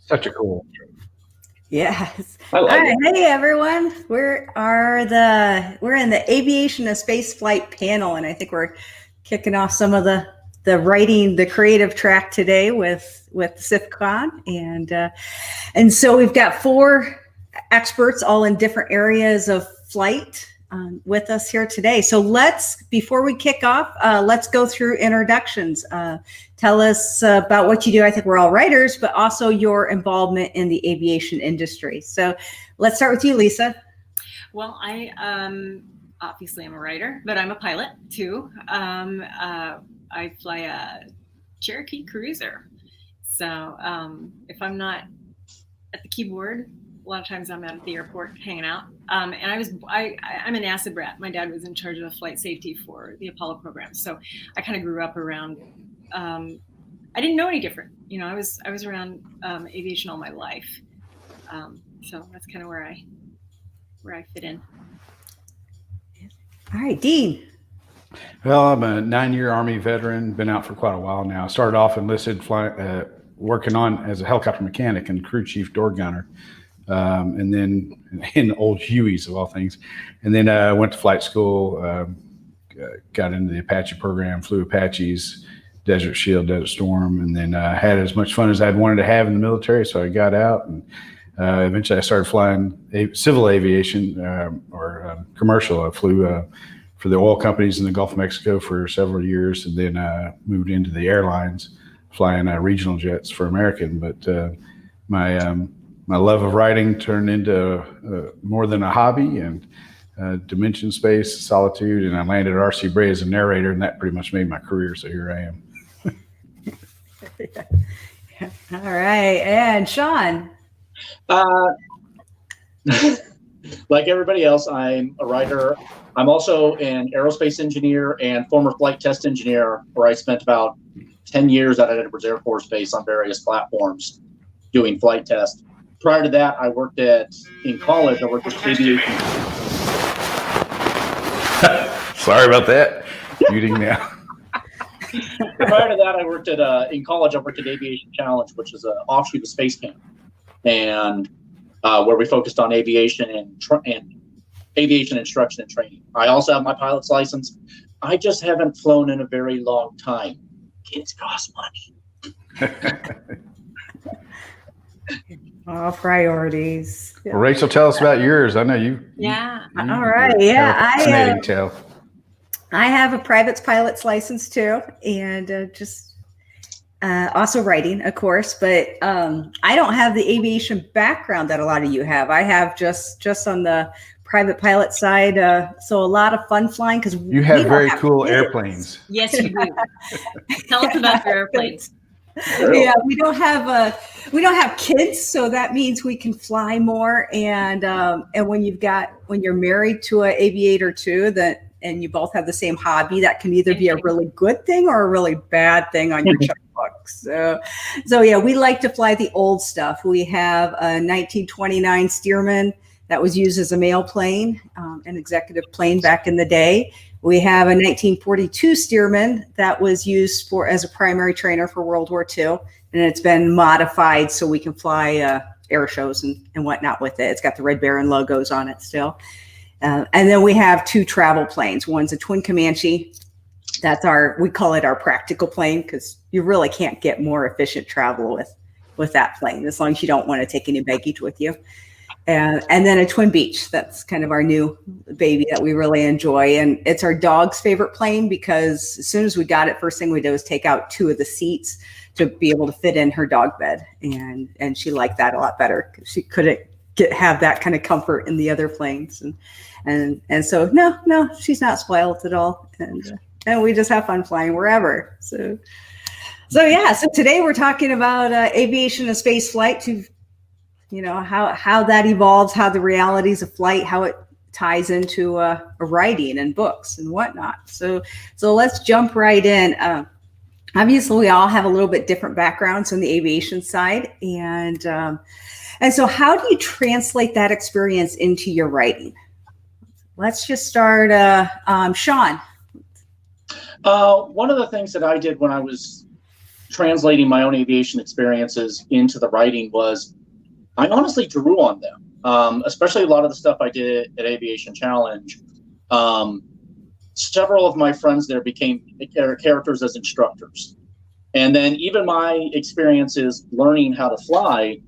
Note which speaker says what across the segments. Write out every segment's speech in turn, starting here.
Speaker 1: Such a cool.
Speaker 2: Yes.
Speaker 3: I like
Speaker 2: All right.
Speaker 3: it.
Speaker 2: Hey everyone. We're in the aviation and space flight panel, and I think we're kicking off some of the writing, the creative track today with SIFCon, and so we've got 4 experts all in different areas of flight with us here today. So before we kick off, let's go through introductions. Tell us about what you do. I think we're all writers, but also your involvement in the aviation industry. So let's start with you, Lisa.
Speaker 4: Well, I obviously I'm a writer, but I'm a pilot too. I fly a Cherokee Cruiser. So if I'm not at the keyboard, a lot of times I'm out at the airport hanging out. And I'm an acid brat. My dad was in charge of flight safety for the Apollo program. So I kind of grew up around, I didn't know any different. You know, I was around aviation all my life. So that's kind of where I fit in.
Speaker 2: All right, Dean.
Speaker 1: Well, I'm a 9-year Army veteran, been out for quite a while now. Started off enlisted working on as a helicopter mechanic and crew chief door gunner. And then in old Hueys of all things. And then went to flight school, got into the Apache program, flew Apaches, Desert Shield, Desert Storm, and then had as much fun as I'd wanted to have in the military. So I got out and eventually I started flying civil aviation or commercial. I flew for the oil companies in the Gulf of Mexico for several years, and then moved into the airlines, flying regional jets for American. But my love of writing turned into more than a hobby, and dimension space, solitude, and I landed at RC Bray as a narrator, and that pretty much made my career. So here I am.
Speaker 2: All right, and Sean.
Speaker 3: Like everybody else, I'm a writer. I'm also an aerospace engineer and former flight test engineer, where I spent about 10 years at Edwards Air Force Base on various platforms doing flight tests. Prior to that, I worked in college, I worked at Aviation.
Speaker 1: Sorry about that. Muting now.
Speaker 3: Prior to that, I worked in college, I worked at Aviation Challenge, which is an offshoot of Space Camp, and where we focused on aviation and aviation instruction and training. I also have my pilot's license. I just haven't flown in a very long time. Kids cost money.
Speaker 2: All priorities.
Speaker 1: Well, Rachel, tell us about yours. I know you.
Speaker 4: Yeah.
Speaker 2: All right. Yeah.
Speaker 1: Fascinating tale.
Speaker 2: I have a private pilot's license too, and also writing, of course, but I don't have the aviation background that a lot of you have. I have just on the private pilot side. So a lot of fun flying because
Speaker 1: you have very cool airplanes.
Speaker 4: Yes, you do. Tell us about your airplanes.
Speaker 2: Yeah, we don't have kids, so that means we can fly more. And when you're married to an aviator too, and you both have the same hobby, that can either be a really good thing or a really bad thing on your checkbook. So yeah, we like to fly the old stuff. We have a 1929 Stearman that was used as a mail plane, an executive plane back in the day. We have a 1942 Stearman that was used as a primary trainer for World War II, and it's been modified so we can fly air shows and whatnot with it. It's got the Red Baron logos on it still. And then we have 2 travel planes. One's a twin Comanche. We call it our practical plane because you really can't get more efficient travel with that plane as long as you don't want to take any baggage with you. And then a Twin Beach. That's kind of our new baby that we really enjoy. And it's our dog's favorite plane because as soon as we got it, first thing we did was take out 2 of the seats to be able to fit in her dog bed. And she liked that a lot better because she couldn't have that kind of comfort in the other planes. And so, no, she's not spoiled at all. And we just have fun flying wherever. So today we're talking about aviation and space flight to, how that evolves, how the realities of flight, how it ties into writing and books and whatnot. So let's jump right in. Obviously, we all have a little bit different backgrounds on the aviation side, and so how do you translate that experience into your writing? Let's just start, Sean.
Speaker 3: One of the things that I did when I was translating my own aviation experiences into the writing was I honestly drew on them, especially a lot of the stuff I did at Aviation Challenge. Several of my friends there became characters as instructors. And then even my experiences learning how to fly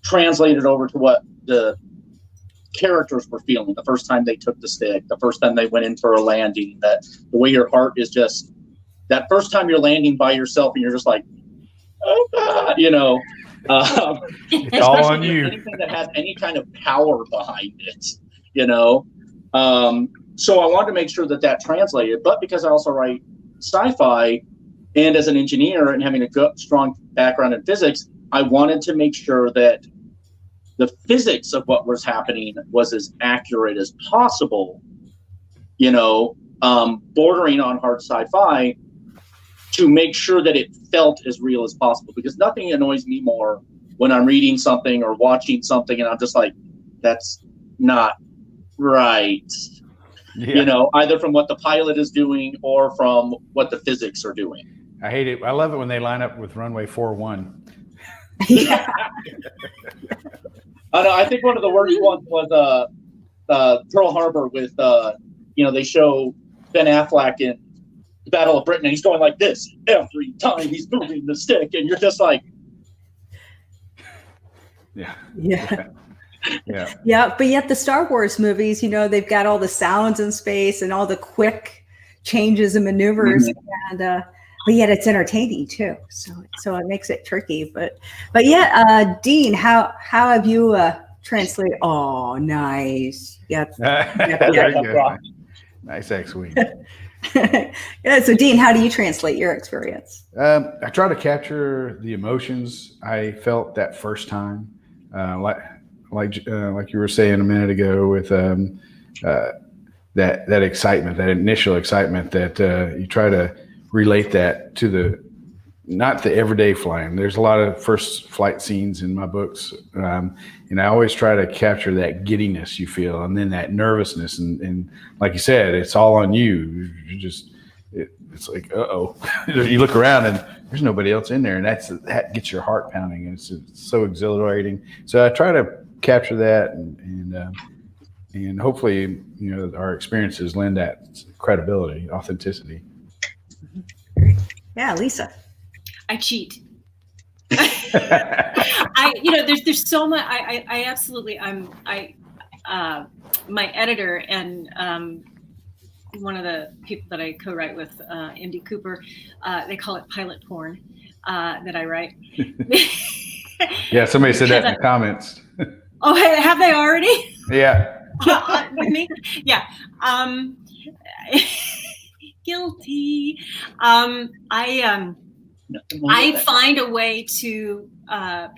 Speaker 3: translated over to what the characters were feeling the first time they took the stick, the first time they went in for a landing, that the way your heart is just, that first time you're landing by yourself and you're just like, oh God, you know.
Speaker 1: It's all on you.
Speaker 3: Anything that has any kind of power behind it, you know. So I wanted to make sure that that translated, but because I also write sci-fi and as an engineer and having a strong background in physics, I wanted to make sure that the physics of what was happening was as accurate as possible, you know, bordering on hard sci-fi, to make sure that it felt as real as possible. Because nothing annoys me more when I'm reading something or watching something and I'm just like, that's not right. Yeah. You know, either from what the pilot is doing or from what the physics are doing.
Speaker 1: I hate it. I love it when they line up with runway 41.
Speaker 2: Yeah.
Speaker 3: I know. I think one of the worst ones was Pearl Harbor with, you know, they show Ben Affleck in the Battle of Britain and he's going like this every time he's moving the stick. And you're just like.
Speaker 1: Yeah.
Speaker 2: Yeah.
Speaker 1: Yeah.
Speaker 2: Yeah. But yet the Star Wars movies, you know, they've got all the sounds in space and all the quick changes and maneuvers. Mm-hmm. And, but yet it's entertaining too. So it makes it tricky. But yeah, Dean, how have you translated? Oh, nice. Yep.
Speaker 1: Yeah. Nice X-wing.
Speaker 2: Yeah, so Dean, how do you translate your experience?
Speaker 1: I try to capture the emotions I felt that first time, like you were saying a minute ago, with that excitement, that initial excitement, that you try to relate that to not the everyday flying. There's a lot of first flight scenes in my books, and I always try to capture that giddiness you feel, and then that nervousness, and like you said, it's all on you. You just it's like, uh-oh. You look around and there's nobody else in there, and that gets your heart pounding, and it's so exhilarating. So I try to capture that, and hopefully, you know, our experiences lend that credibility, authenticity.
Speaker 2: Yeah, Lisa.
Speaker 4: I cheat. There's so much. I absolutely. My editor and one of the people that I co-write with, Andy Cooper, they call it pilot porn that I write.
Speaker 1: Yeah, somebody said that in the comments.
Speaker 4: Oh, have they already?
Speaker 1: Yeah.
Speaker 4: With me? Yeah. Guilty. I find a way to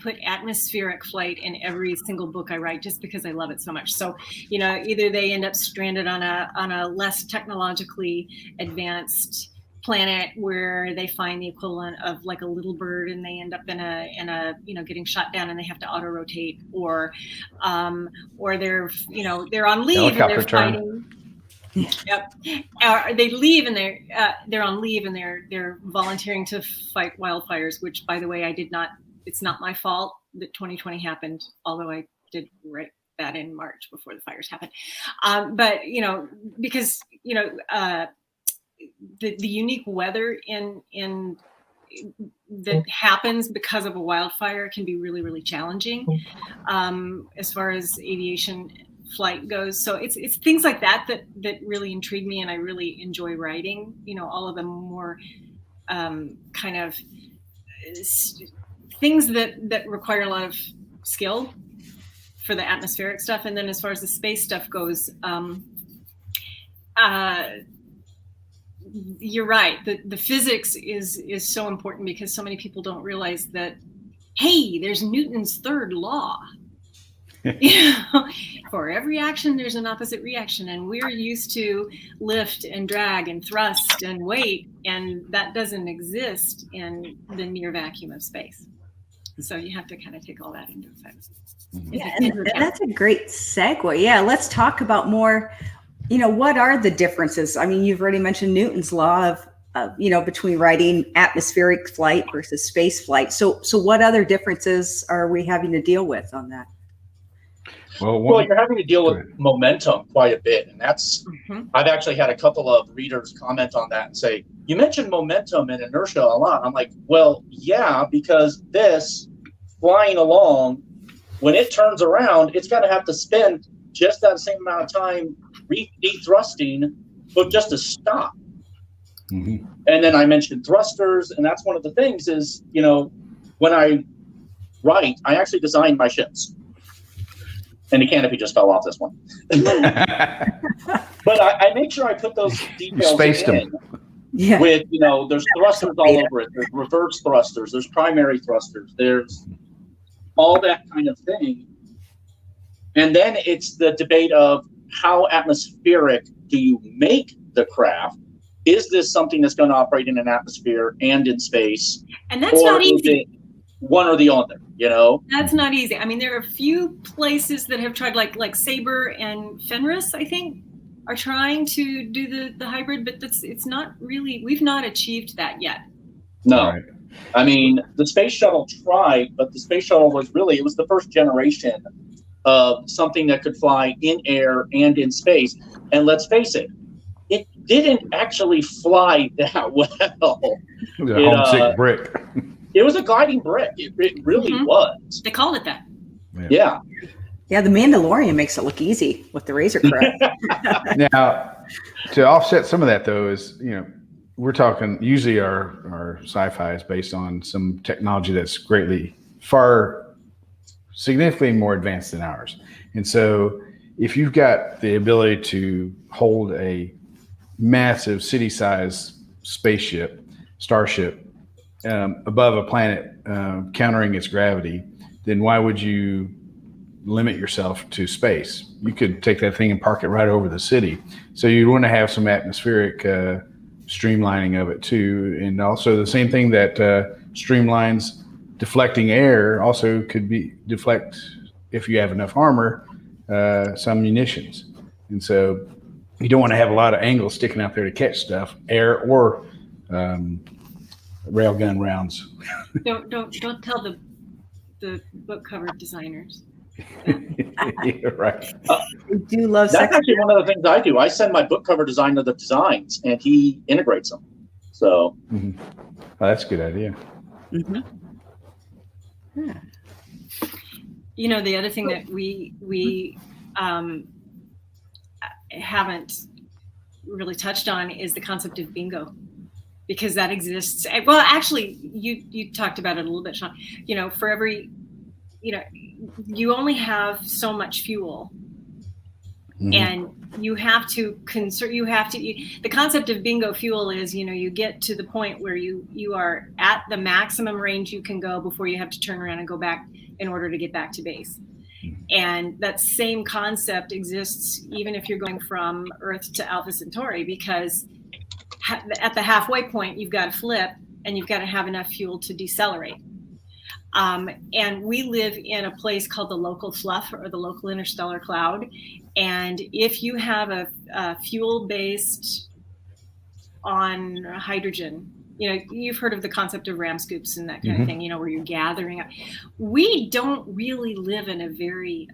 Speaker 4: put atmospheric flight in every single book I write, just because I love it so much. So, you know, either they end up stranded on a less technologically advanced planet where they find the equivalent of like a little bird, and they end up in a you know, getting shot down and they have to auto rotate, or they're, you know, they're on leave and they're fighting. Yep. They leave and they're on leave and they're volunteering to fight wildfires, which, by the way, it's not my fault that 2020 happened, although I did write that in March before the fires happened. But, you know, because, you know, the unique weather in that happens because of a wildfire can be really, really challenging as far as aviation flight goes. So it's things like that really intrigue me, and I really enjoy writing, you know, all of the more kind of things that require a lot of skill for the atmospheric stuff. And then as far as the space stuff goes, you're right. The physics is so important, because so many people don't realize that, hey, there's Newton's third law. You know, for every action, there's an opposite reaction, and we're used to lift and drag and thrust and weight, and that doesn't exist in the near vacuum of space. So you have to kind of take all that into effect.
Speaker 2: Yeah, and that's a great segue. Yeah, let's talk about more. You know, what are the differences? I mean, you've already mentioned Newton's law between riding atmospheric flight versus space flight. So what other differences are we having to deal with on that?
Speaker 3: Well, you're having to deal with momentum quite a bit. And that's, I've actually had a couple of readers comment on that and say, you mentioned momentum and inertia a lot. I'm like, well, yeah, because this flying along, when it turns around, it's got to have to spend just that same amount of time dethrusting, but just to stop. And then I mentioned thrusters. And that's one of the things is, when I write, I actually design my ships. And the canopy just fell off this one. But I make sure I put those details in.
Speaker 2: Yeah.
Speaker 3: With, there's thrusters all over it. There's reverse thrusters. There's primary thrusters. There's all that kind of thing. And then it's the debate of how atmospheric do you make the craft? Is this something that's going to operate in an atmosphere and in space?
Speaker 4: And that's not easy.
Speaker 3: One or the other,
Speaker 4: That's not easy. I mean, there are a few places that have tried, like Sabre and Fenris, I think, are trying to do the hybrid, but it's not really, we've not achieved that yet.
Speaker 3: No. Right. I mean, the space shuttle tried, but the space shuttle was the first generation of something that could fly in air and in space. And let's face it, it didn't actually fly that well.
Speaker 1: It was a homesick brick.
Speaker 3: It was a gliding brick. It really was.
Speaker 4: They called it that.
Speaker 3: Yeah.
Speaker 2: Yeah, the Mandalorian makes it look easy with the Razor craft.
Speaker 1: Now, to offset some of that, though, is, we're talking, usually our sci-fi is based on some technology that's significantly more advanced than ours. And so if you've got the ability to hold a massive city-sized starship, above a planet, countering its gravity, then why would you limit yourself to space? You could take that thing and park it right over the city. So you want to have some atmospheric streamlining of it too. And also the same thing that streamlines deflecting air also could deflect, if you have enough armor, some munitions. And so you don't want to have a lot of angles sticking out there to catch stuff, air or railgun rounds.
Speaker 4: Don't tell the book cover designers.
Speaker 1: Right.
Speaker 2: We do love
Speaker 3: that's actually one of the things I do. I send my book cover designer the designs, and he integrates them. So,
Speaker 1: oh, that's a good idea.
Speaker 2: Yeah.
Speaker 4: The other thing that we haven't really touched on is the concept of bingo, because that exists. Well, actually, you talked about it a little bit, Sean. For every, you only have so much fuel, and you have to conserve. The concept of bingo fuel is, you get to the point where you are at the maximum range you can go before you have to turn around and go back in order to get back to base. And that same concept exists even if you're going from Earth to Alpha Centauri, because at the halfway point, you've got to flip and you've got to have enough fuel to decelerate. And we live in a place called the local fluff, or the local interstellar cloud. And if you have a fuel based on hydrogen, you've heard of the concept of ram scoops and that kind of thing, where you're gathering up. We don't really live in a very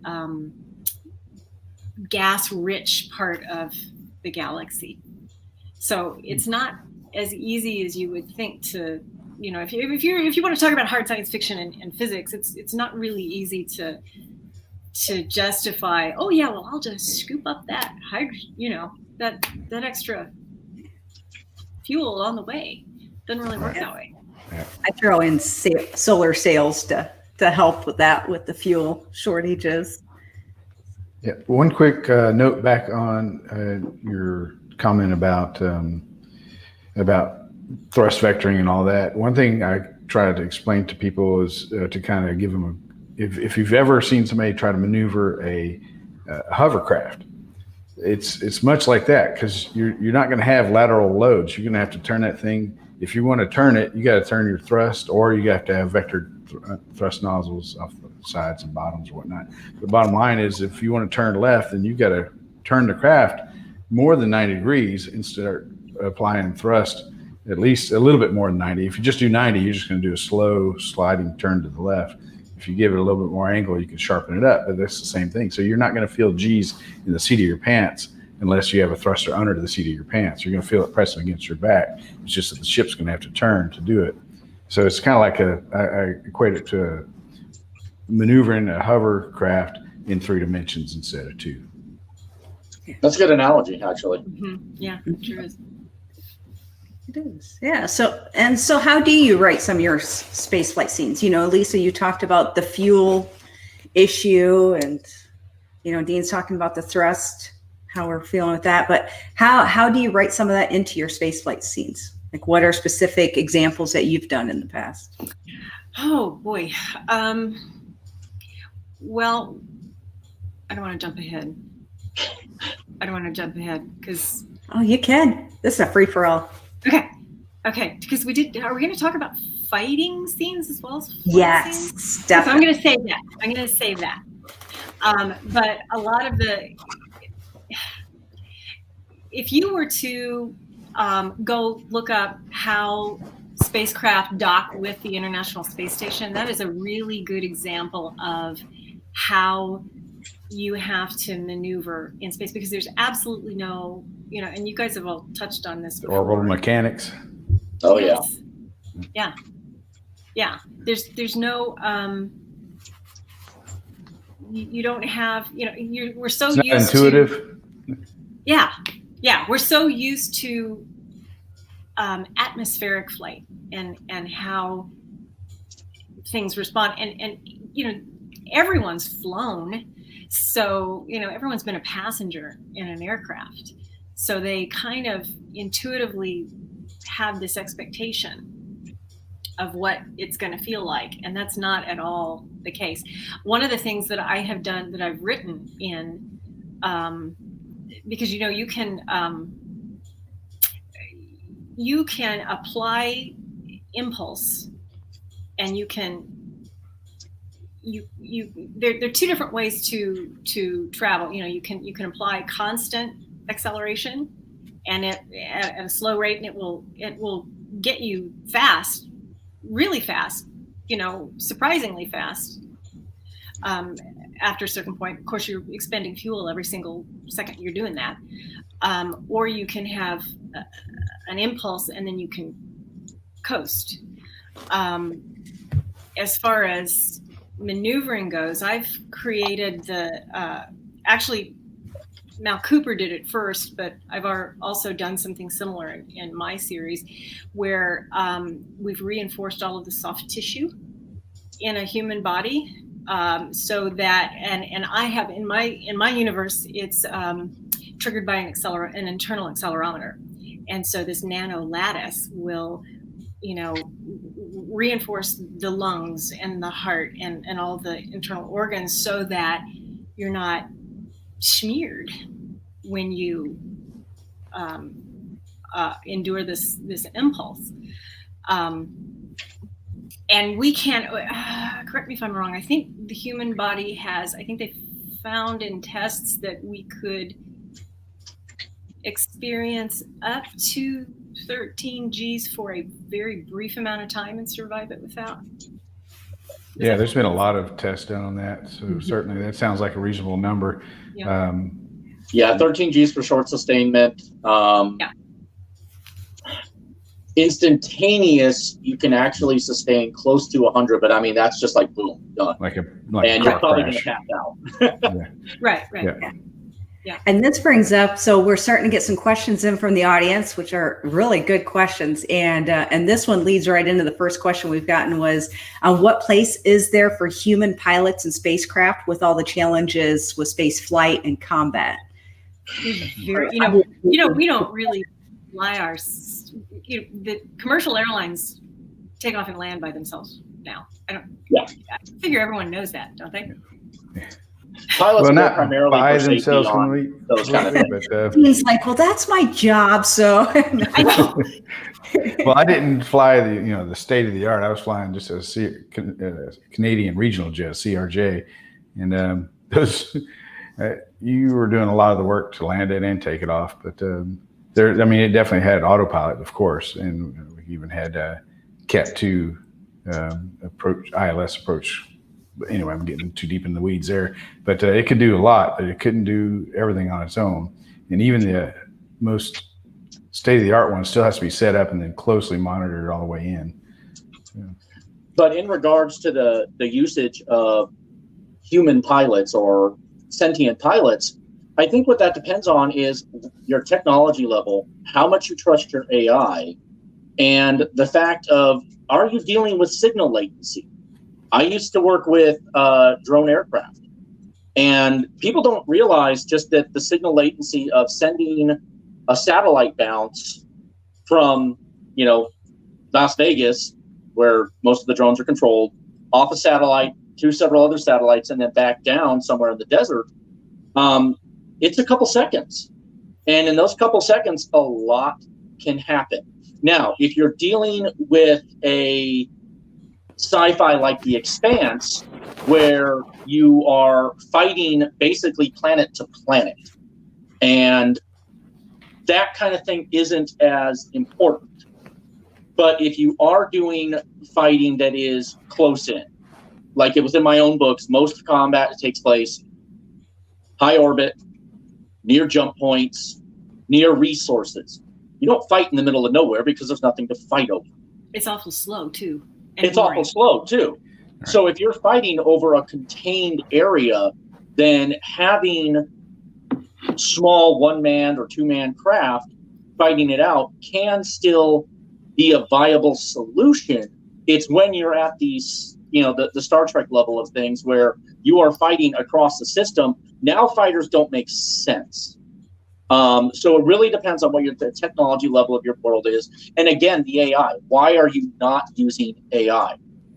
Speaker 4: gas rich part of the galaxy. So it's not as easy as you would think to, if you want to talk about hard science fiction and physics, it's not really easy to justify, oh yeah, well, I'll just scoop up that hydrogen, that extra fuel on the way. Doesn't really work that way.
Speaker 2: I throw in solar sails to help with that, with the fuel shortages.
Speaker 1: Yeah. One quick note back on your comment about thrust vectoring and all that. One thing I try to explain to people is to kind of give them if you've ever seen somebody try to maneuver a hovercraft, it's much like that, because you're not going to have lateral loads. You're going to have to turn that thing. If you want to turn it, you got to turn your thrust, or you have to have vectored thrust nozzles off the sides and bottoms or whatnot. The bottom line is, if you want to turn left, then you got to turn the craft more than 90 degrees and start applying thrust at least a little bit more than 90. If you just do 90, you're just going to do a slow sliding turn to the left. If you give it a little bit more angle, you can sharpen it up, but that's the same thing. So you're not going to feel G's in the seat of your pants unless you have a thruster under the seat of your pants. You're going to feel it pressing against your back. It's just that the ship's going to have to turn to do it. So it's kind of like I equate it to maneuvering a hovercraft in 3 dimensions instead of 2.
Speaker 3: That's a good analogy, actually.
Speaker 4: Yeah, it sure is.
Speaker 2: It is. Yeah. So how do you write some of your space flight scenes? You know, Lisa, you talked about the fuel issue, and, you know, Dean's talking about the thrust, how we're feeling with that. But how do you write some of that into your space flight scenes? Like, what are specific examples that you've done in the past?
Speaker 4: Oh boy. Well, I don't want to jump ahead. Because.
Speaker 2: Oh, you can. This is a free for all.
Speaker 4: Okay. Because are we going to talk about fighting scenes as well as flight
Speaker 2: Yes,
Speaker 4: scenes?
Speaker 2: definitely.
Speaker 4: So I'm going to save that. But a lot of if you were to go look up how spacecraft dock with the International Space Station, that is a really good example of how you have to maneuver in space, because there's absolutely no, you know, and you guys have all touched on this before.
Speaker 1: Orbital mechanics.
Speaker 3: Oh,
Speaker 4: Yes. Yeah. There's no, you don't have, you know, we're so
Speaker 1: It's not
Speaker 4: used
Speaker 1: intuitive.
Speaker 4: Yeah. We're so used to atmospheric flight and how things respond. And, you know, everyone's flown. So, you know, everyone's been a passenger in an aircraft. So they kind of intuitively have this expectation of what it's going to feel like. And that's not at all the case. One of the things that I have done, that I've written in, because, you know, you can apply impulse, and there are 2 different ways to travel. You know, you can apply constant acceleration, and at a slow rate, and it will get you fast, really fast, you know, surprisingly fast. After a certain point, of course, you're expending fuel every single second you're doing that. Or you can have an impulse, and then you can coast. As far as maneuvering goes, I've created actually, Mal Cooper did it first, but I've also done something similar in my series, where we've reinforced all of the soft tissue in a human body, so that, and I have in my universe, it's triggered by an internal accelerometer, and so this nano lattice will, you know, reinforce the lungs and the heart and all the internal organs, so that you're not smeared when you endure this impulse. And we can't, correct me if I'm wrong, I think the human body has, I think they found in tests that we could experience up to 13 Gs for a very brief amount of time and survive it without.
Speaker 1: Yeah, there's been a lot of tests done on that. So certainly that sounds like a reasonable number.
Speaker 3: Yeah, 13 Gs for short sustainment. Instantaneous, you can actually sustain close to 100, but I mean, that's just like boom, done. And you're probably going to tap out.
Speaker 4: Right.
Speaker 2: Yeah. And this brings up, so we're starting to get some questions in from the audience, which are really good questions. And this one leads right into the first question we've gotten was, what place is there for human pilots and spacecraft with all the challenges with space flight and combat?
Speaker 4: You know, we don't really fly the commercial airlines take off and land by themselves now. I figure everyone knows that, don't they?
Speaker 3: Pilots
Speaker 1: not
Speaker 3: primarily
Speaker 1: by
Speaker 3: for
Speaker 1: themselves
Speaker 3: on those kind of things.
Speaker 1: but
Speaker 2: He's like, well, that's my job. So
Speaker 4: I know.
Speaker 1: well, I didn't fly the state of the art. I was flying just a Canadian regional jet, CRJ, and those you were doing a lot of the work to land it and take it off. But there. I mean, it definitely had autopilot, of course, and we even had Cat 2 approach, ILS approach. But anyway, I'm getting too deep in the weeds there. But it could do a lot, but it couldn't do everything on its own. And even the most state-of-the-art one still has to be set up and then closely monitored all the way in. Yeah.
Speaker 3: But in regards to the usage of human pilots or sentient pilots, I think what that depends on is your technology level, how much you trust your AI, and the fact of, are you dealing with signal latency? I used to work with drone aircraft, and people don't realize just that the signal latency of sending a satellite bounce from, Las Vegas, where most of the drones are controlled, off a satellite to several other satellites and then back down somewhere in the desert, it's a couple seconds. And in those couple seconds, a lot can happen. Now, if you're dealing with a sci-fi like The Expanse, where you are fighting basically planet to planet, and that kind of thing isn't as important. But if you are doing fighting that is close in, like it was in my own books, most combat takes place high orbit, near jump points, near resources. You don't fight in the middle of nowhere because there's nothing to fight over.
Speaker 4: It's awful slow too.
Speaker 3: It's awful slow too. Right. So if you're fighting over a contained area, then having small one-man or two-man craft fighting it out can still be a viable solution. It's when you're at these, the Star Trek level of things where you are fighting across the system. Now fighters don't make sense. So it really depends on what the technology level of your world is. And again, the AI. Why are you not using AI?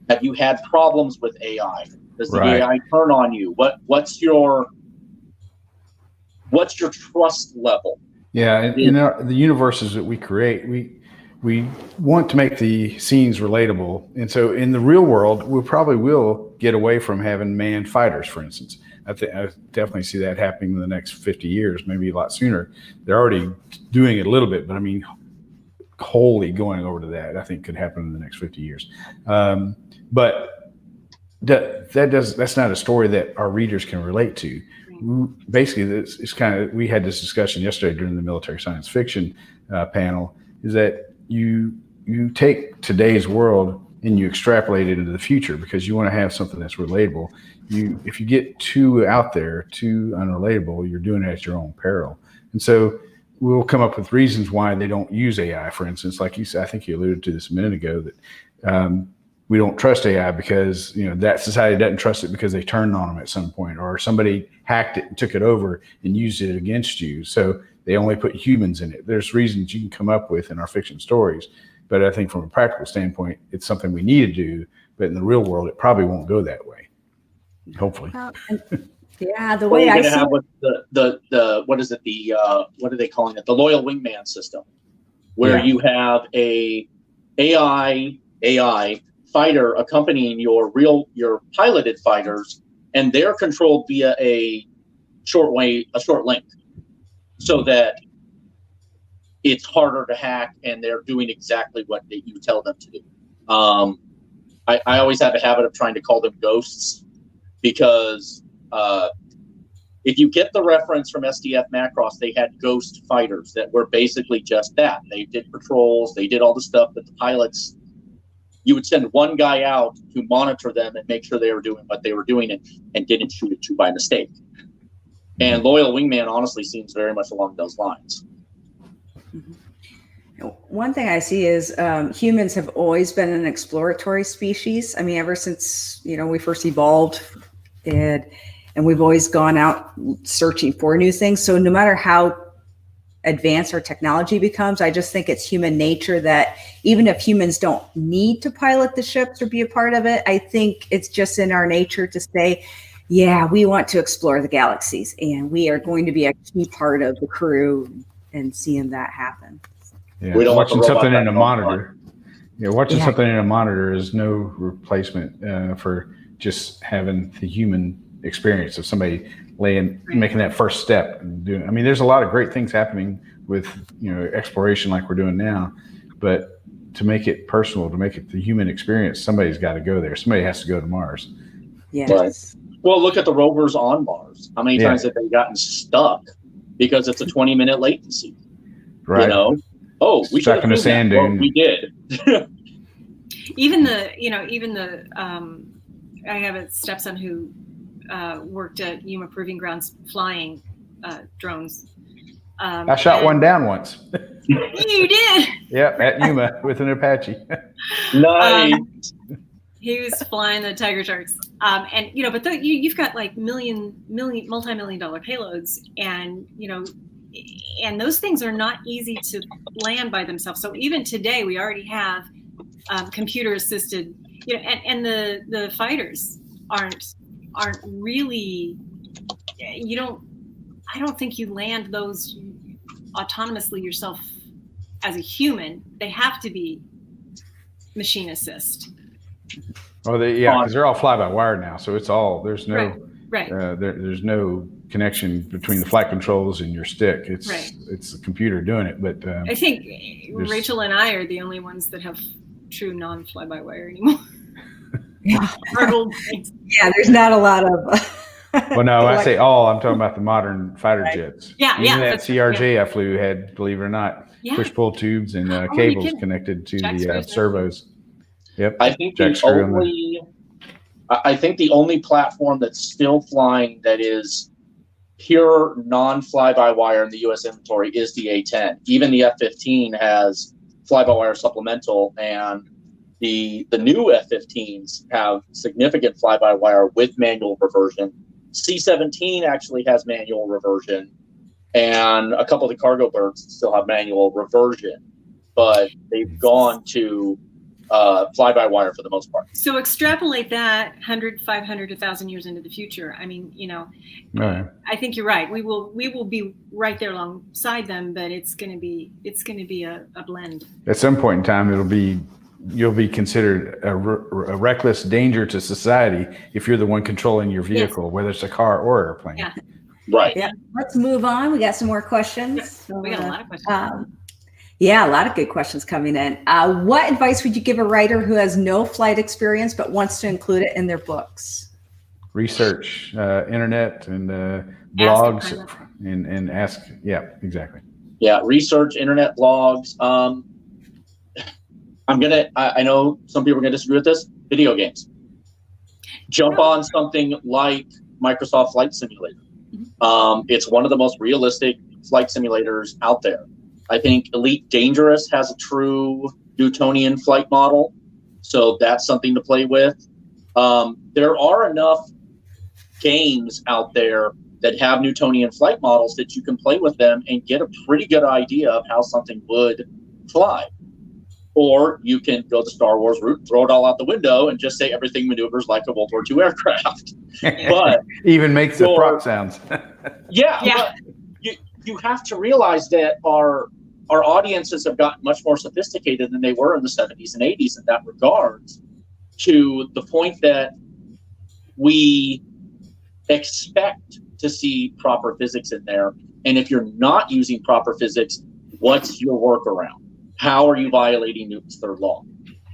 Speaker 3: Have you had problems with AI? Does the AI turn on you? What's your trust level?
Speaker 1: Yeah, and in the universes that we create, we want to make the scenes relatable. And so in the real world, we probably will get away from having manned fighters, for instance. I definitely see that happening in the next 50 years, maybe a lot sooner. They're already doing it a little bit, but I mean, wholly going over to that, I think could happen in the next 50 years. But that's not a story that our readers can relate to. Basically, it's kind of, we had this discussion yesterday during the military science fiction panel, is that you take today's world and you extrapolate it into the future because you want to have something that's relatable. If you get too out there, too unrelatable, you're doing it at your own peril. And so we'll come up with reasons why they don't use AI. For instance, like you said, I think you alluded to this a minute ago, that we don't trust AI because that society doesn't trust it because they turned on them at some point, or somebody hacked it and took it over and used it against you. So they only put humans in it. There's reasons you can come up with in our fiction stories, but I think from a practical standpoint, it's something we need to do. But in the real world, it probably won't go that way. Hopefully.
Speaker 2: Yeah, the way I see
Speaker 3: have what are they calling it? The loyal wingman system, where you have a AI fighter accompanying your piloted fighters, and they're controlled via a short link, so that it's harder to hack, and they're doing exactly what you tell them to do. I always have a habit of trying to call them ghosts, because if you get the reference from SDF Macross, they had ghost fighters that were basically just that. They did patrols, they did all the stuff that the pilots, you would send one guy out to monitor them and make sure they were doing what they were doing and didn't shoot it to by mistake. And Loyal Wingman honestly seems very much along those lines.
Speaker 2: One thing I see is humans have always been an exploratory species. I mean, ever since, we first evolved, and we've always gone out searching for new things. So no matter how advanced our technology becomes, I just think it's human nature that even if humans don't need to pilot the ships or be a part of it, I think it's just in our nature to say, yeah, we want to explore the galaxies, and we are going to be a key part of the crew and seeing that happen.
Speaker 1: Yeah, watching something in a monitor. Watching something in a monitor is no replacement for just having the human experience of somebody making that first step and doing. I mean, there's a lot of great things happening with exploration like we're doing now, but to make it personal, to make it the human experience, somebody's got to go there. Somebody has to go to Mars.
Speaker 2: Yes.
Speaker 3: Right. Well, look at the rovers on Mars. How many times have they gotten stuck because it's a 20-minute latency?
Speaker 1: Right.
Speaker 3: We
Speaker 1: Stuck in a sand dune.
Speaker 3: Well, we did.
Speaker 4: Even the I have a stepson who worked at Yuma Proving Grounds flying drones.
Speaker 1: I shot one down once.
Speaker 4: You did?
Speaker 1: Yep, at Yuma with an Apache.
Speaker 3: Nice.
Speaker 4: He was flying the Tiger Sharks, and but you've got like multi-million dollar payloads, and and those things are not easy to land by themselves. So even today, we already have computer assisted, and the fighters aren't really. I don't think you land those autonomously yourself as a human. They have to be machine assist.
Speaker 1: Oh, because they're all fly-by-wire now, so it's all there's no
Speaker 4: right.
Speaker 1: There's no connection between the flight controls and your stick. It's the computer doing it. But
Speaker 4: I think Rachel and I are the only ones that have true non-fly-by-wire anymore.
Speaker 2: Yeah.
Speaker 4: Yeah,
Speaker 2: there's not a lot of.
Speaker 1: Well, no, I say all. I'm talking about the modern fighter jets.
Speaker 4: Yeah,
Speaker 1: Even that CRJ I flew had, believe it or not, push-pull tubes and cables connected to the servos. Yep.
Speaker 3: I think the only platform that's still flying that is pure non-fly-by-wire in the U.S. inventory is the A-10. Even the F-15 has fly-by-wire supplemental, and the new F-15s have significant fly-by-wire with manual reversion. C-17 actually has manual reversion, and a couple of the cargo birds still have manual reversion, but they've gone to fly-by-wire for the most part.
Speaker 4: So extrapolate that 100, 500, 1,000 years into the future. I mean,
Speaker 1: right.
Speaker 4: I think you're right. We will be right there alongside them, but it's going to be a blend.
Speaker 1: At some point in time, you'll be considered a reckless danger to society if you're the one controlling your vehicle, whether it's a car or airplane.
Speaker 4: Yeah.
Speaker 3: Right.
Speaker 2: Yeah. Let's move on. We got some more questions.
Speaker 4: Yeah. We got a lot of questions.
Speaker 2: A lot of good questions coming in. What advice would you give a writer who has no flight experience but wants to include it in their books?
Speaker 1: Research, internet, and blogs, and ask. Yeah, exactly.
Speaker 3: Yeah, research, internet, blogs. I know some people are gonna disagree with this. Video games. Jump on something like Microsoft Flight Simulator. It's one of the most realistic flight simulators out there. I think Elite Dangerous has a true Newtonian flight model, so that's something to play with. There are enough games out there that have Newtonian flight models that you can play with them and get a pretty good idea of how something would fly. Or you can go the Star Wars route, throw it all out the window, and just say everything maneuvers like a World War II aircraft. But
Speaker 1: even makes the prop sounds.
Speaker 3: But you have to realize that our audiences have gotten much more sophisticated than they were in the 70s and 80s in that regard, to the point that we expect to see proper physics in there. And if you're not using proper physics, what's your workaround? How are you violating Newton's third law?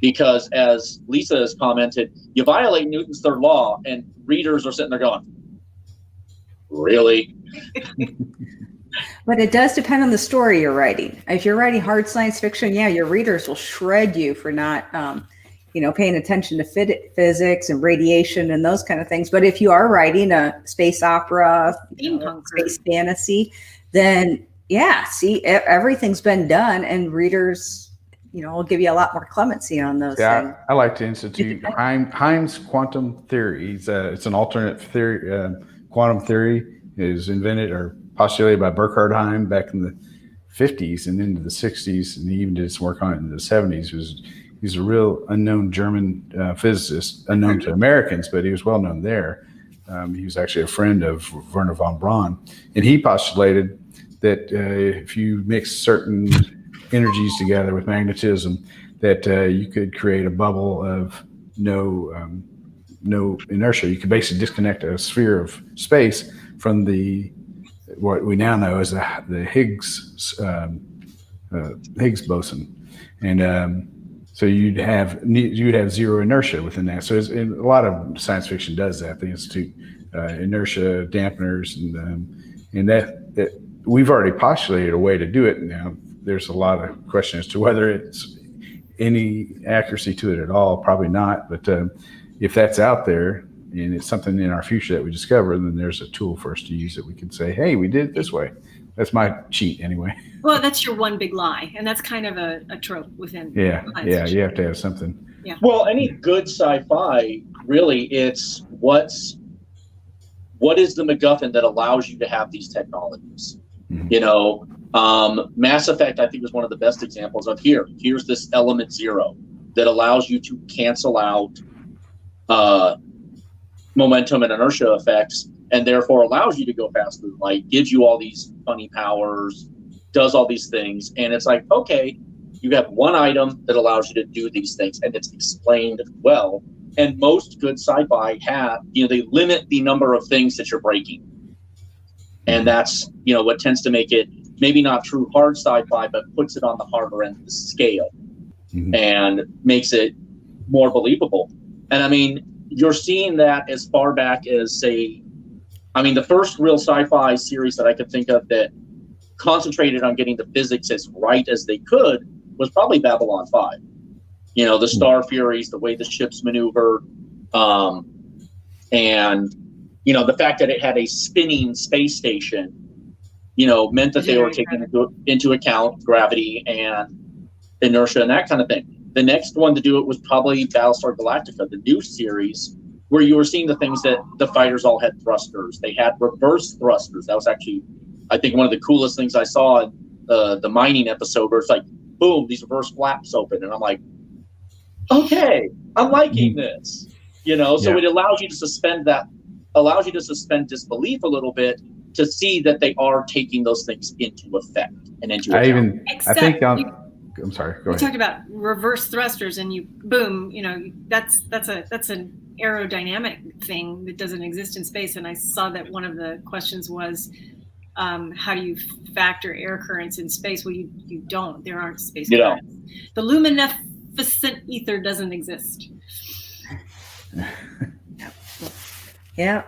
Speaker 3: Because as Lisa has commented, you violate Newton's third law and readers are sitting there going, really?
Speaker 2: But it does depend on the story you're writing. If you're writing hard science fiction, your readers will shred you for not, paying attention to physics and radiation and those kind of things. But if you are writing a space opera, space fantasy, then everything's been done, and readers, will give you a lot more clemency on those things.
Speaker 1: I like to institute Heim's quantum theory. It's an alternate theory. Quantum theory is invented or postulated by Burkhard Heim back in the 50s and into the 60s, and he even did some work on it in the 70s. He's a real unknown German physicist, unknown to Americans, but he was well known there. He was actually a friend of Werner von Braun, and he postulated that if you mix certain energies together with magnetism, that you could create a bubble of no inertia. You could basically disconnect a sphere of space from the what we now know as the Higgs Higgs boson, and so you'd have zero inertia within that. So a lot of science fiction does that. The Institute inertia dampeners, and that we've already postulated a way to do it. Now there's a lot of question as to whether it's any accuracy to it at all. Probably not, but if that's out there and it's something in our future that we discover, then there's a tool for us to use that we can say, hey, we did it this way. That's my cheat anyway.
Speaker 4: Well, that's your one big lie, and that's kind of a trope within.
Speaker 1: Yeah, you have to have something.
Speaker 4: Yeah.
Speaker 3: Well, any good sci-fi, really, it's what is the MacGuffin that allows you to have these technologies? Mm-hmm. You know, Mass Effect, I think, was one of the best examples of here's this element 0 that allows you to cancel out momentum and inertia effects, and therefore allows you to go faster than light, gives you all these funny powers, does all these things. And it's like, okay, you have one item that allows you to do these things, and it's explained well. And most good sci-fi they limit the number of things that you're breaking. And that's, what tends to make it maybe not true hard sci-fi, but puts it on the harder end of the scale, mm-hmm. and makes it more believable. And I mean, you're seeing that as far back as, say, the first real sci-fi series that I could think of that concentrated on getting the physics as right as they could was probably Babylon 5. The Star Furies, the way the ships maneuver, and the fact that it had a spinning space station, meant that they were taking into account gravity and inertia and that kind of thing. The next one to do it was probably Battlestar Galactica, the new series, where you were seeing the things that the fighters all had thrusters. They had reverse thrusters. That was actually, I think, one of the coolest things I saw in the mining episode, where it's like, boom, these reverse flaps open. And I'm like, okay, I'm liking this. So it allows you to suspend disbelief a little bit to see that they are taking those things into effect and into account.
Speaker 1: I'm sorry. Go ahead.
Speaker 4: You talked about reverse thrusters, and that's an aerodynamic thing that doesn't exist in space. And I saw that one of the questions was, how do you factor air currents in space? Well, you don't. There aren't space currents. The luminescent ether doesn't exist.
Speaker 2: Yeah.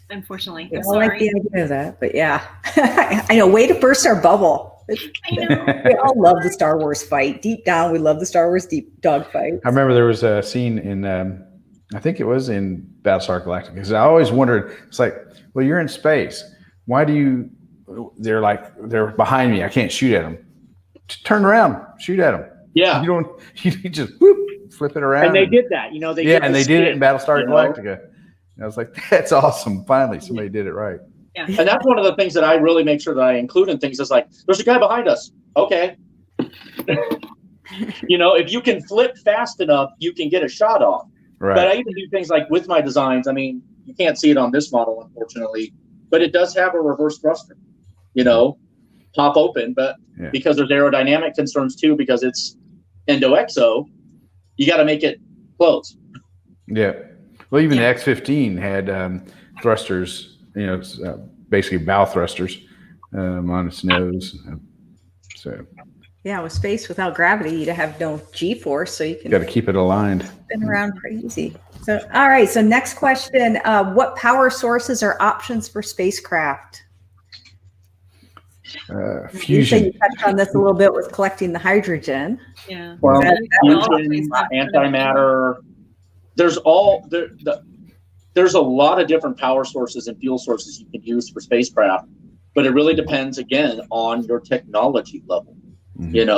Speaker 4: Unfortunately,
Speaker 2: I don't like the idea of that, but yeah. I know. Way to burst our bubble.
Speaker 4: I know.
Speaker 2: We all love the Star Wars fight. Deep down, we love the Star Wars deep dog fight.
Speaker 1: I remember there was a scene in, I think it was in Battlestar Galactica, because I always wondered, it's like, well, you're in space. Why do they're behind me. I can't shoot at them. Just turn around, shoot at them.
Speaker 3: Yeah.
Speaker 1: You just whoop, flip it around.
Speaker 3: And they did that,
Speaker 1: they did it in Battlestar Galactica. And I was like, that's awesome. Finally, somebody did it right.
Speaker 4: Yeah.
Speaker 3: And that's one of the things that I really make sure that I include in things is like, there's a guy behind us. Okay. If you can flip fast enough, you can get a shot off.
Speaker 1: Right.
Speaker 3: But I even do things like with my designs. I mean, you can't see it on this model, unfortunately, but it does have a reverse thruster, pop open. But because there's aerodynamic concerns too, because it's endo-exo, you got to make it close.
Speaker 1: Yeah. Well, even the X-15 had thrusters, basically bow thrusters on its nose. So.
Speaker 2: Yeah, with space without gravity, you'd have no G-force, so you can.
Speaker 1: Got to keep it aligned.
Speaker 2: Spin around pretty easy. So, all right. So, next question: what power sources are options for spacecraft?
Speaker 1: Fusion.
Speaker 2: You touched on this a little bit with collecting the hydrogen.
Speaker 4: Yeah.
Speaker 3: Well, fusion, antimatter. There's a lot of different power sources and fuel sources you can use for spacecraft, but it really depends again on your technology level. Mm-hmm.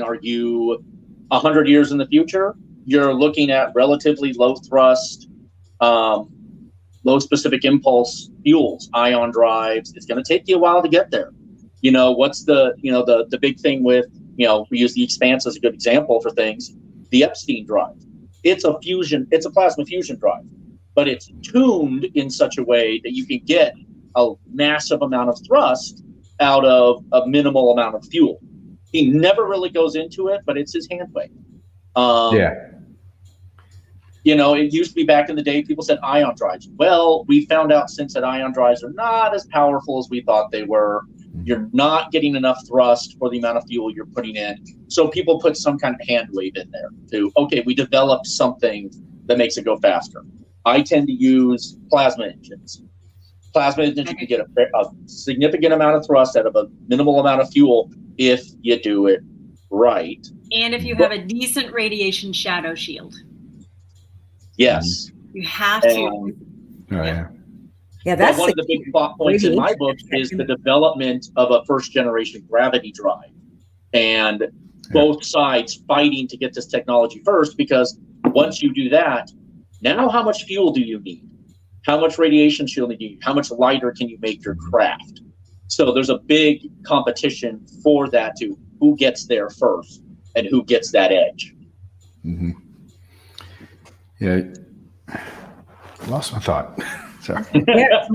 Speaker 3: Are you 100 years in the future? You're looking at relatively low thrust, low specific impulse fuels, ion drives. It's going to take you a while to get there. What's the big thing with, we use the Expanse as a good example for things, the Epstein drive. It's a plasma fusion drive, but it's tuned in such a way that you can get a massive amount of thrust out of a minimal amount of fuel. He never really goes into it, but it's his handwave. It used to be back in the day, people said ion drives. Well, we found out since that ion drives are not as powerful as we thought they were. You're not getting enough thrust for the amount of fuel you're putting in. So people put some kind of hand wave in there okay, we developed something that makes it go faster. I tend to use plasma engines. Plasma engines, you can get a significant amount of thrust out of a minimal amount of fuel if you do it right.
Speaker 4: And if you have a decent radiation shadow shield.
Speaker 3: Yes.
Speaker 4: You have to.
Speaker 1: Oh, yeah.
Speaker 2: Yeah, that's
Speaker 3: one of the big plot points in my book is the development of a first generation gravity drive, and both sides fighting to get this technology first, because once you do that, now how much fuel do you need? How much radiation shield do you need? How much lighter can you make your craft? So there's a big competition for that too. Who gets there first and who gets that edge?
Speaker 1: Mm-hmm. Yeah. Lost my thought. Sorry.
Speaker 2: Yeah,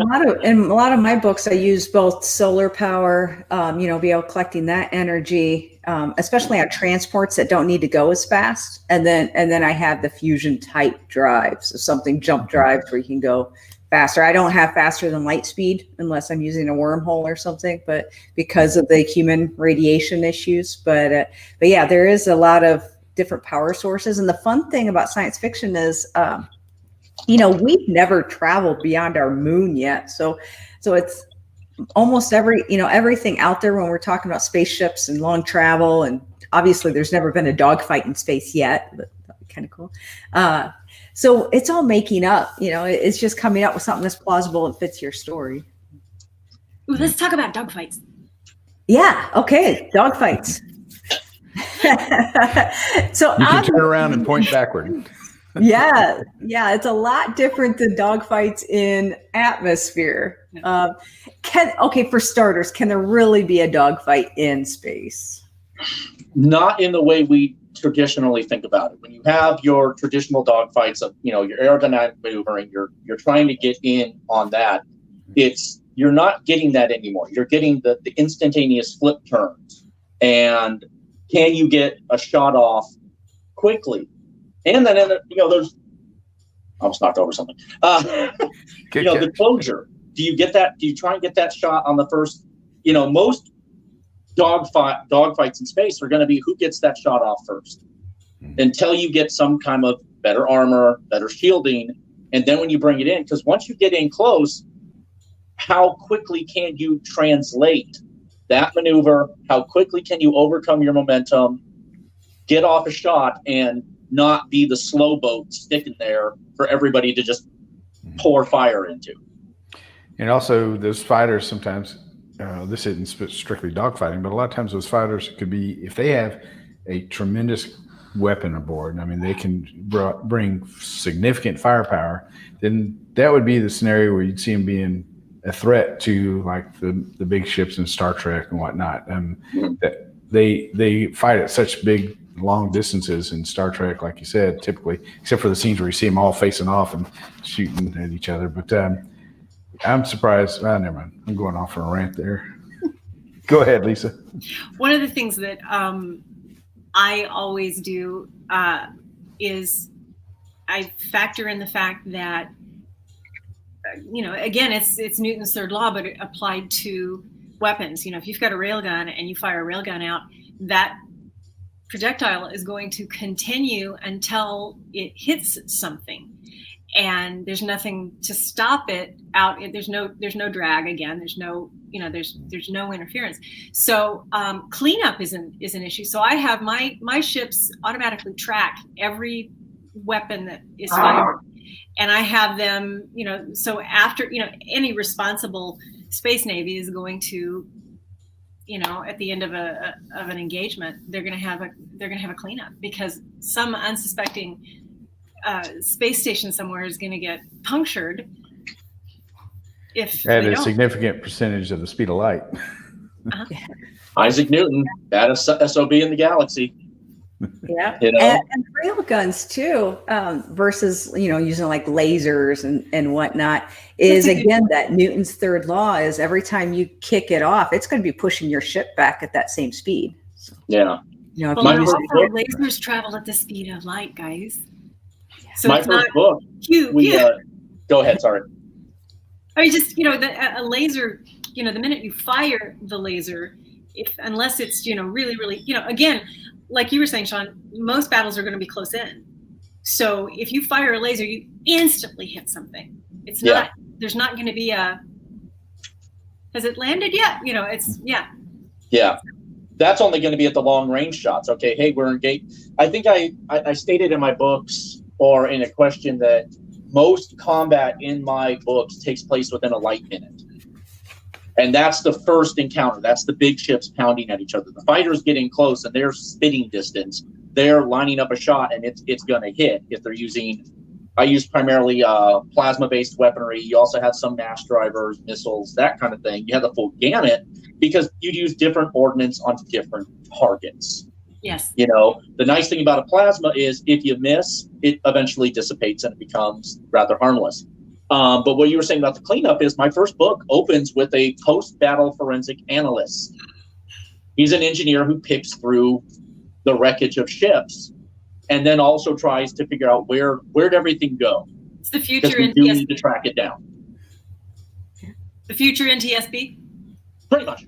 Speaker 2: in a lot of my books, I use both solar power, be able collecting that energy, especially on transports that don't need to go as fast, and then I have the fusion type drives, so something jump drives where you can go faster. I don't have faster than light speed unless I'm using a wormhole or something, but because of the human radiation issues. But yeah, there is a lot of different power sources, and the fun thing about science fiction is. We've never traveled beyond our moon yet. So it's almost everything out there when we're talking about spaceships and long travel. And obviously there's never been a dogfight in space yet, but that'd be kind of cool. So it's all making up, it's just coming up with something that's plausible and fits your story.
Speaker 4: Ooh, let's talk about dogfights.
Speaker 2: Yeah. Okay. Dogfights. So
Speaker 1: you can turn around and point backward.
Speaker 2: Yeah, it's a lot different than dogfights in atmosphere. For starters, can there really be a dogfight in space?
Speaker 3: Not in the way we traditionally think about it. When you have your traditional dogfights of your aerodynamic maneuvering, you're trying to get in on that. You're not getting that anymore. You're getting the instantaneous flip turns, and can you get a shot off quickly? And then, there's, I almost knocked over something. The closure. Do you get that? Do you try and get that shot on the first? Most dogfights in space are going to be who gets that shot off first, until you get some kind of better armor, better shielding, and then when you bring it in, because once you get in close, how quickly can you translate that maneuver? How quickly can you overcome your momentum, get off a shot, and not be the slow boat sticking there for everybody to just pour fire into?
Speaker 1: And also those fighters sometimes, this isn't strictly dogfighting, but a lot of times those fighters could be, if they have a tremendous weapon aboard, they can bring significant firepower, then that would be the scenario where you'd see them being a threat to like the big ships in Star Trek and whatnot. That they fight at such big long distances in Star Trek, like you said, typically, except for the scenes where you see them all facing off and shooting at each other. But I'm surprised. Never mind. I'm going off on a rant there. Go ahead, Lisa.
Speaker 4: One of the things that I always do is I factor in the fact that, again, it's Newton's third law, but it applied to weapons. If you've got a railgun and you fire a railgun out, that projectile is going to continue until it hits something, and there's nothing to stop it out. There's no drag again. There's no there's no interference. So cleanup is an issue. So I have my ships automatically track every weapon that is fired, and I have them. So after any responsible space navy is going to. At the end of an engagement, they're going to have a cleanup, because some unsuspecting space station somewhere is going to get punctured. If
Speaker 1: at a significant percentage of the speed of light.
Speaker 3: Isaac Newton, baddest SOB in the galaxy.
Speaker 2: Yeah, and rail guns too, versus using like lasers and whatnot, is again that Newton's third law is every time you kick it off, it's going to be pushing your ship back at that same speed. So,
Speaker 3: yeah.
Speaker 4: Lasers travel at the speed of light, guys. So
Speaker 3: My
Speaker 4: it's
Speaker 3: first
Speaker 4: not
Speaker 3: book,
Speaker 4: cute.
Speaker 3: we go ahead. Sorry.
Speaker 4: I mean, just, a laser, the minute you fire the laser, unless it's, really, really, again, like you were saying, Sean, most battles are going to be close in. So if you fire a laser, you instantly hit something. It's not, there's not going to be has it landed yet?
Speaker 3: Yeah. That's only going to be at the long range shots. Okay. Hey, we're engaged. I think I stated in my books or in a question that most combat in my books takes place within a light minute. And that's the first encounter. That's the big ships pounding at each other. The fighters getting close and they're spitting distance. They're lining up a shot and it's going to hit if they're using, I use primarily plasma-based weaponry. You also have some mass drivers, missiles, that kind of thing. You have the full gamut because you'd use different ordnance on different targets.
Speaker 4: Yes.
Speaker 3: The nice thing about a plasma is if you miss, it eventually dissipates and it becomes rather harmless. But what you were saying about the cleanup is my first book opens with a post-battle forensic analyst. He's an engineer who picks through the wreckage of ships and then also tries to figure out where'd everything go.
Speaker 4: It's the future
Speaker 3: we do need
Speaker 4: NTSB.
Speaker 3: to track it down.
Speaker 4: The future NTSB.
Speaker 3: Pretty much.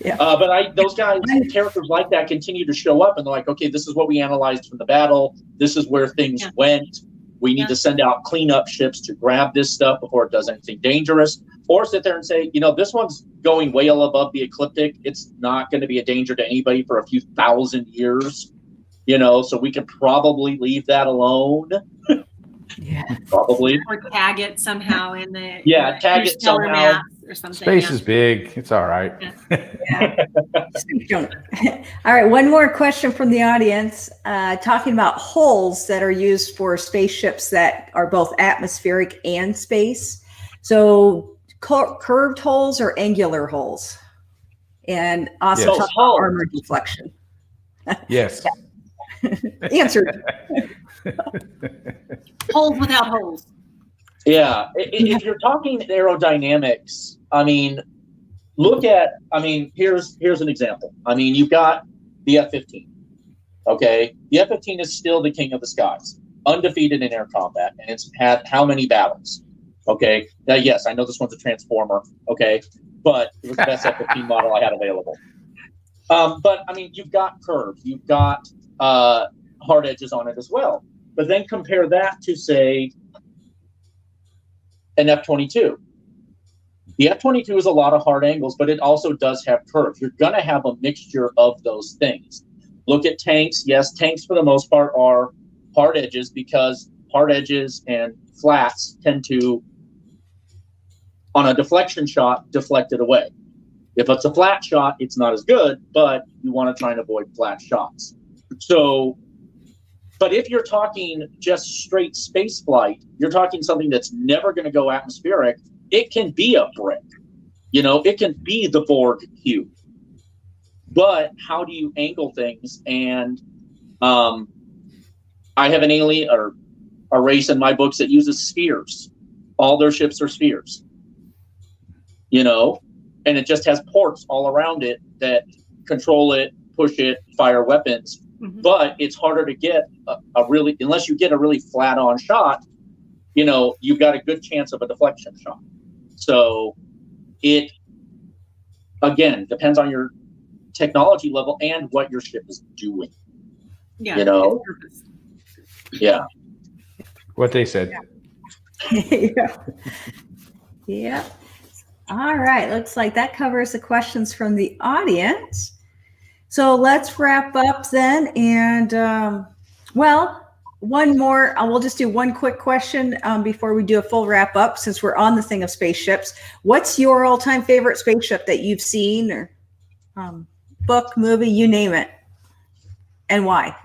Speaker 2: Yeah.
Speaker 3: But those guys, characters like that continue to show up and they're like, okay, this is what we analyzed from the battle. This is where things went. We need to send out cleanup ships to grab this stuff before it does anything dangerous. Or sit there and say, this one's going way above the ecliptic. It's not going to be a danger to anybody for a few thousand years. So we could probably leave that alone.
Speaker 2: Yeah.
Speaker 3: Probably.
Speaker 4: Or tag it somehow in the
Speaker 3: tag it
Speaker 4: stellar
Speaker 3: somehow.
Speaker 4: maps or something.
Speaker 1: Space is big. It's all right.
Speaker 2: Yeah. All right. One more question from the audience, talking about holes that are used for spaceships that are both atmospheric and space. So curved holes or angular holes? And also
Speaker 1: Yes.
Speaker 2: talk about armor deflection.
Speaker 1: Yes.
Speaker 2: Answered.
Speaker 4: Holes without holes.
Speaker 3: Yeah. If you're talking aerodynamics, here's an example. You've got the F-15. Okay. The F-15 is still the king of the skies, undefeated in air combat, and it's had how many battles? Okay. Now, yes, I know this one's a transformer. Okay. But it was the best F-15 model I had available. You've got curves, you've got hard edges on it as well. But then compare that to, say, an F-22. The F-22 is a lot of hard angles, but it also does have curves. You're going to have a mixture of those things. Look at tanks. Yes, tanks for the most part are hard edges because hard edges and flats tend to, on a deflection shot, deflect it away. If it's a flat shot, it's not as good, but you want to try and avoid flat shots. So, but if you're talking just straight space flight, you're talking something that's never going to go atmospheric, it can be a brick. It can be the Borg cube. But how do you angle things? And I have an alien or a race in my books that uses spheres. All their ships are spheres. And it just has ports all around it that control it, push it, fire weapons. Mm-hmm. But it's harder to get unless you get a really flat on shot, you've got a good chance of a deflection shot. So it, again, depends on your technology level and what your ship is doing.
Speaker 4: Yeah.
Speaker 3: Yeah.
Speaker 1: What they said.
Speaker 2: Yeah. Yeah. All right. Looks like that covers the questions from the audience. So let's wrap up then. And one more. We'll just do one quick question before we do a full wrap up, since we're on the thing of spaceships. What's your all-time favorite spaceship that you've seen, or book, movie, you name it, and why?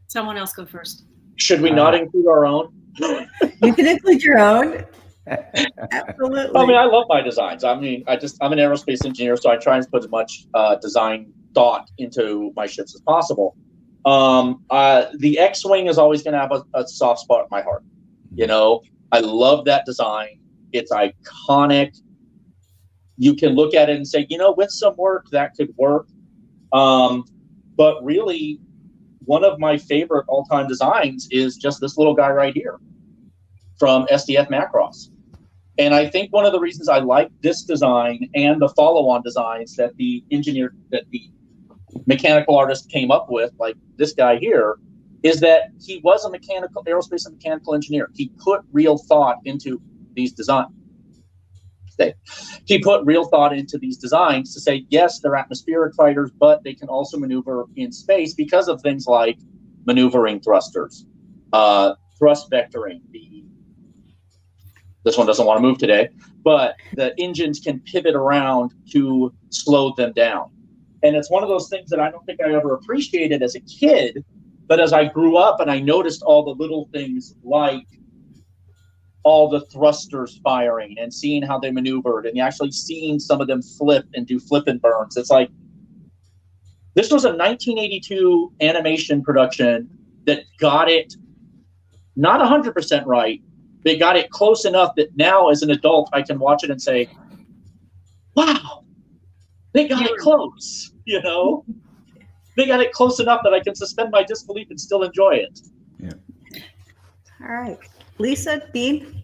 Speaker 4: Someone else go first.
Speaker 3: Should we not include our own?
Speaker 2: You can include your own. Absolutely.
Speaker 3: I love my designs. I'm an aerospace engineer, so I try and put as much design thought into my ships as possible. The X-Wing is always going to have a soft spot in my heart. I love that design. It's iconic. You can look at it and say, with some work, that could work. But really, one of my favorite all-time designs is just this little guy right here from SDF Macross. And I think one of the reasons I like this design and the follow-on designs that the mechanical artist came up with, like this guy here, is that he was a aerospace and mechanical engineer. He put real thought into these designs. He put real thought into these designs to say, yes, they're atmospheric fighters, but they can also maneuver in space because of things like maneuvering thrusters, thrust vectoring. This one doesn't want to move today, but the engines can pivot around to slow them down. And it's one of those things that I don't think I ever appreciated as a kid, but as I grew up and I noticed all the little things like all the thrusters firing and seeing how they maneuvered and actually seeing some of them flip and do flip and burns. It's like, this was a 1982 animation production that got it not 100% right. They got it close enough that now as an adult, I can watch it and say, wow, they got it close, you know? They got it close enough that I can suspend my disbelief and still enjoy it.
Speaker 1: Yeah.
Speaker 2: All right. Lisa, Dean?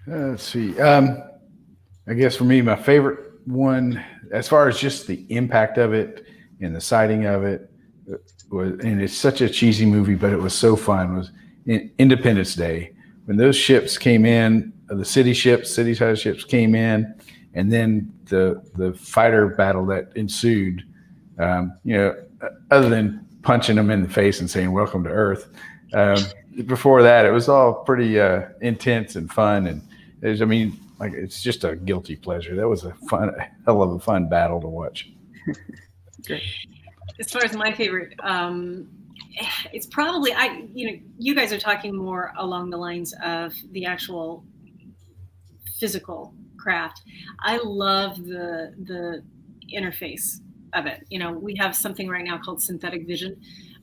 Speaker 1: Let's see. I guess for me, my favorite one, as far as just the impact of it and the sighting of it, was, and it's such a cheesy movie, but it was so fun, was Independence Day. When those ships came in, the city-sized ships came in, and then the fighter battle that ensued, other than punching them in the face and saying, "Welcome to Earth." Before that, it was all pretty intense and fun. And it's just a guilty pleasure. That was a hell of a fun battle to watch.
Speaker 2: Great.
Speaker 4: As far as my favorite, it's probably, you guys are talking more along the lines of the physical craft. I love the interface of it. We have something right now called synthetic vision.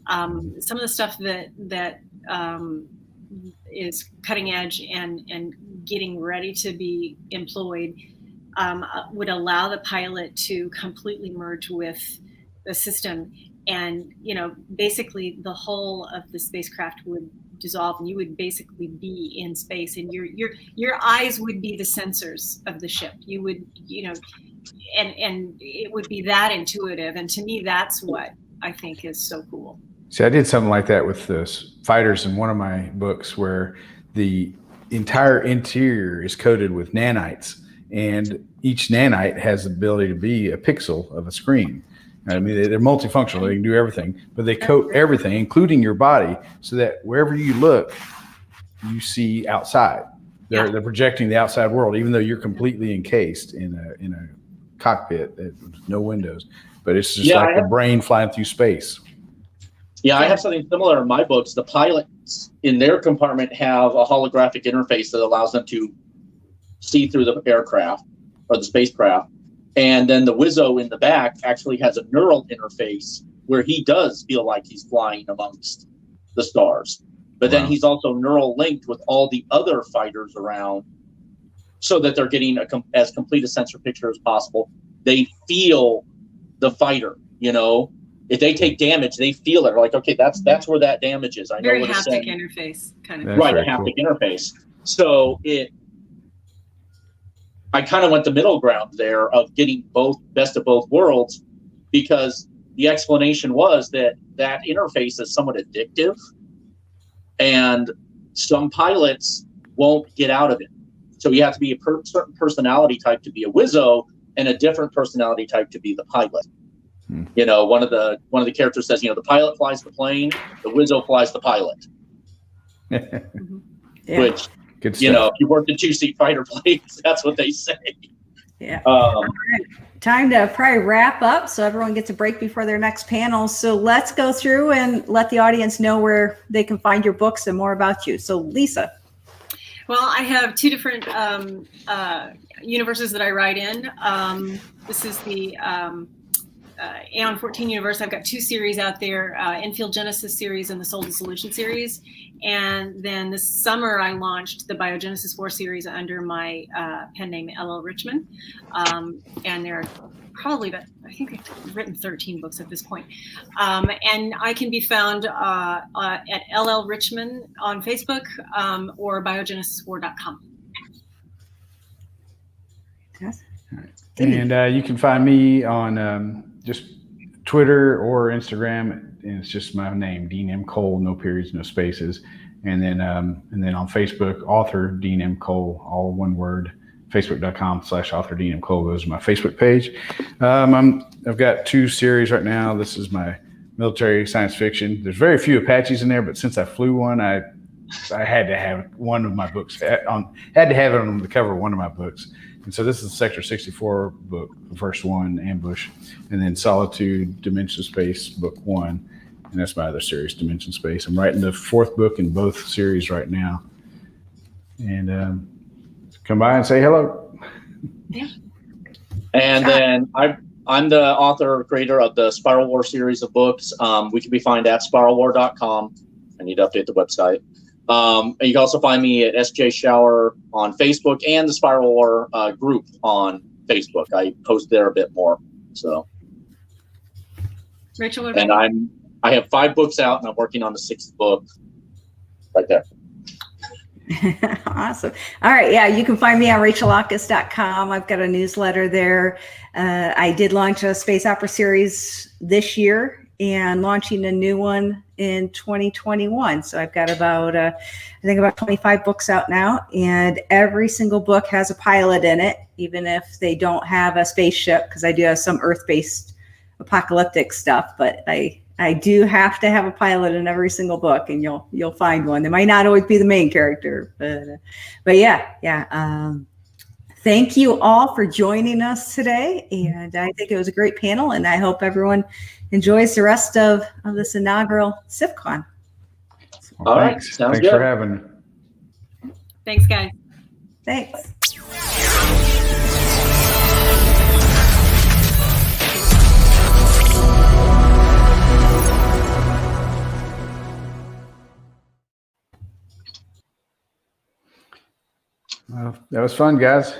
Speaker 4: Some of the stuff that is cutting edge and getting ready to be employed would allow the pilot to completely merge with the system, and basically the whole of the spacecraft would dissolve, and you would basically be in space, and your eyes would be the sensors of the ship. You would, and it would be that intuitive. And to me, that's what I think is so cool.
Speaker 1: See, I did something like that with the fighters in one of my books, where the entire interior is coated with nanites, and each nanite has the ability to be a pixel of a screen. I mean, they're multifunctional. They can do everything, but they coat everything, including your body, so that wherever you look, you see outside. They're projecting the outside world, even though you're completely encased in a cockpit, no windows. But it's just like the brain flying through space.
Speaker 3: Yeah, I have something similar in my books. The pilots in their compartment have a holographic interface that allows them to see through the aircraft or the spacecraft. And then the Wizzo in the back actually has a neural interface where he does feel like he's flying amongst the stars. But then he's also neural linked with all the other fighters around, so that they're getting as complete a sensor picture as possible. They feel the fighter, If they take damage, they feel it. Like, okay, that's where that damage is. I know
Speaker 4: very
Speaker 3: what it's
Speaker 4: haptic
Speaker 3: saying.
Speaker 4: interface kind of.
Speaker 3: Right, a haptic interface. So I kind of went the middle ground there of getting best of both worlds, because the explanation was that interface is somewhat addictive, and some pilots won't get out of it. So you have to be a certain personality type to be a Wizzo, and a different personality type to be the pilot. One of the characters says, the pilot flies the plane, the Wizzo flies the pilot.
Speaker 2: Yeah.
Speaker 3: Which, if you work the two-seat fighter planes, that's what they say.
Speaker 2: Yeah. All right. Time to probably wrap up so everyone gets a break before their next panel. So let's go through and let the audience know where they can find your books and more about you. So Lisa.
Speaker 4: Well, I have two different universes that I write in. This is the Aeon 14 universe. I've got two series out there, Infield Genesis series and the Soul Dissolution series. And then this summer I launched the Biogenesis 4 series under my pen name, LL Richman. And they're probably, but I think I've written 13 books at this point. And I can be found at LL Richman on Facebook or biogenesiswar.com.
Speaker 2: Yes.
Speaker 1: And you can find me on just Twitter or Instagram, and it's just my name, Dean M. Cole, no periods, no spaces. And then on Facebook, author Dean M. Cole, all one word. Facebook.com/author Dean M. Cole goes to my Facebook page. I've got 2 series right now. This is my military science fiction. There's very few Apaches in there, but since I flew one, I had to have one of my books had to have it on the cover of one of my books. And so this is Sector 64 book, the first one, Ambush, and then Solitude, Dimension Space, book 1. And that's my other series, Dimension Space. I'm writing the 4th book in both series right now. And come by and say hello.
Speaker 4: Yeah.
Speaker 3: And then I'm the author creator of the Spiral War series of books. We can be found at spiralwar.com. I need to update the website. And you can also find me at SJ Schauer on Facebook and the Spiral War group on Facebook. I post there a bit more. So,
Speaker 4: Rachel, what about
Speaker 3: and
Speaker 4: you?
Speaker 3: I have 5 books out, and I'm working on the 6th book right there.
Speaker 2: Awesome. All right. Yeah, you can find me on rachelockes.com. I've got a newsletter there. I did launch a space opera series this year and launching a new one in 2021. So I've got about 25 books out now, and every single book has a pilot in it, even if they don't have a spaceship, because I do have some Earth-based apocalyptic stuff, but I do have to have a pilot in every single book, and you'll find one. They might not always be the main character, but yeah. Thank you all for joining us today, and I think it was a great panel, and I hope everyone enjoys the rest of this inaugural SIFCon.
Speaker 1: Well,
Speaker 3: All right,
Speaker 1: thanks.
Speaker 3: sounds
Speaker 1: Thanks
Speaker 3: good.
Speaker 1: for having me.
Speaker 4: Thanks, guys.
Speaker 2: Thanks.
Speaker 1: Well, that was fun, guys.